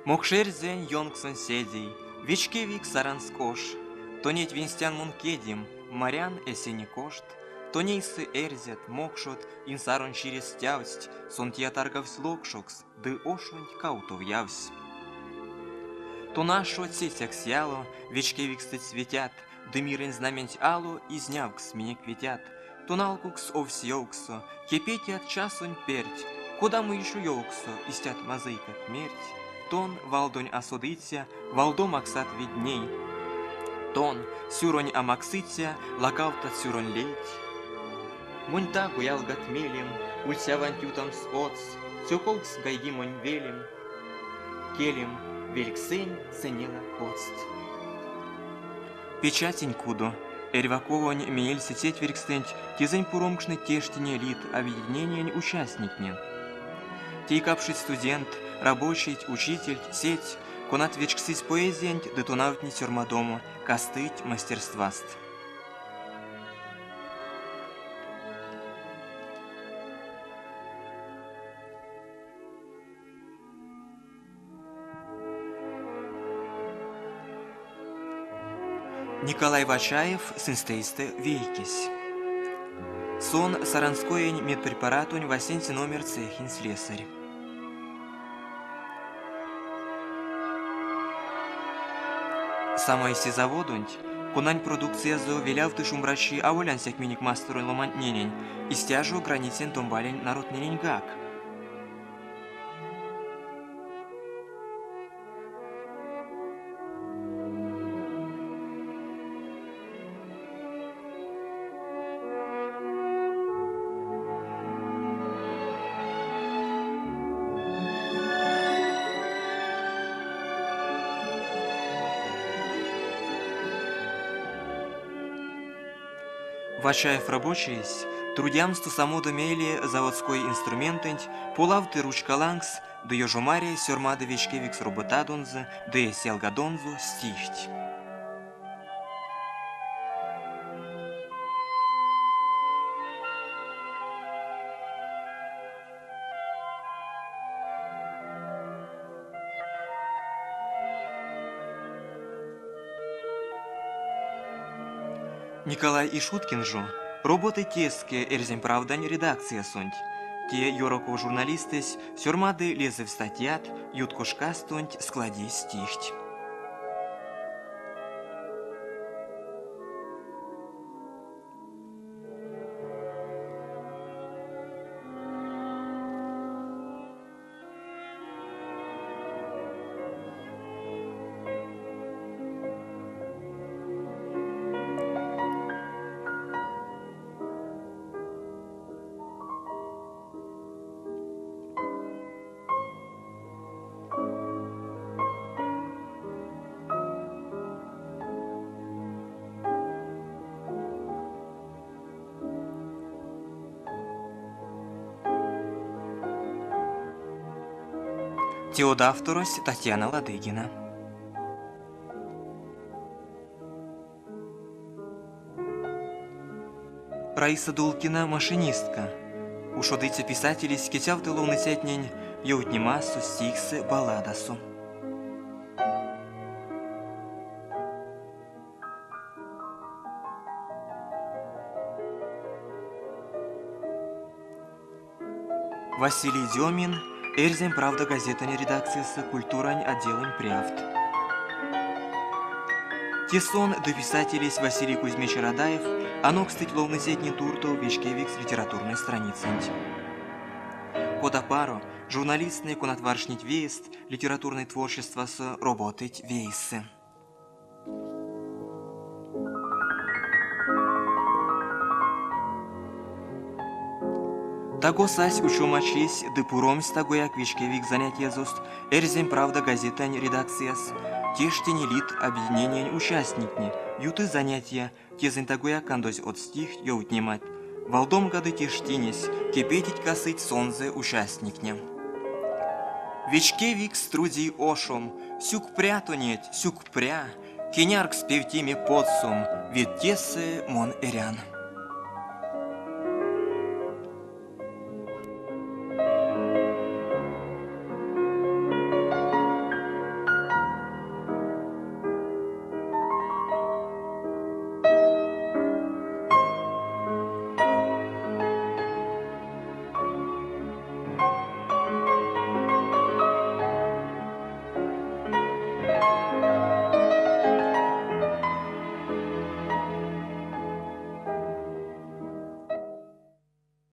Мокшерзень йонгсон седей, Вичкевик саранскош, Тонеть винстян мункедим, Марян эсени кошт, Тонейсы эрзят, мокшот, Инсарон через стявсть, Сонтья таргавсь локшокс, Ды ошонь каутов явсь. Тонашо цесяк сяло, Вичкевик стыть светят, Дымирен знаменть ало, Изнявкс мне кветят, Тоналкукс овсьёуксо, Кипетят часунь перть, Куда мы еще йоуксо, Истят мазый как мерть. Тон валдонь осудыця, валдом аксат видней. Тон сюронь амаксыця, лакавта сюронь леть. Муньта гуялгат мелем, улься вантютам с оц, сюколкс гайгимонь велем. Келем вельксень ценила кост. Печатень кудо, эрваковань меель сететь веркстенч, тизень пуромкшны тештине лит, объединение участникне. Тейкапшить студент, рабочий, учитель, сеть, конат вечксись поэзиянь, детонавтни сюрмадому, кастыть мастерстваст. Николай Вачаев, синстейсте вейкись. Сон саранскоень медпрепаратунь васенти номер цехин слесарь. Самой заводунь, кунань продукция зо велявты шумрачи аволянсяк миник мастеру ломантненень, и стяжу границен томбалень народненень гак. Вачаев рабочийсь, трудямсту само домели заводской инструментенть, полавты ручкалангс, да ёжумаре сёрмада вечкевикс роботадонзе, да селгадонзу стихть. Николай Ишуткин же, роботы теске эрзем правдань редакция сонть. Те йороко журналистес, сюрмады лезы в статьят, юткушка стонть склади стихть. Теодавторось Татьяна Ладыгина. Раиса Дулкина машинистка. Ушодыця писателей скетяв тыловны сетнень, йоутни массу стихсы балладасу. Василий Демин, Эрзем правда газета не редакция с культурань отделом прявд. Тесон до писателей Василий Кузьмич Радаев, оно, кстати, ловно сетни турто Вичкевик с литературной страницы. Кодапаро, журналистный конотваршнить вест, литературное творчество с работать вейсы. Таго сась учумачись, дыпуром с таго як Вичкевик занятия зост, эрзем правда газета редакцияс, тештени лит объединения участникни, юты занятия, тезен таго як кандось от стих йоутнимать, валдом гады тештинись, кипетить косыть сонзе участникне. Вичкевик струди ошом, сюк прятонеть, сюк пря, кинярк с певтими подсум, вид тесе мон эрян.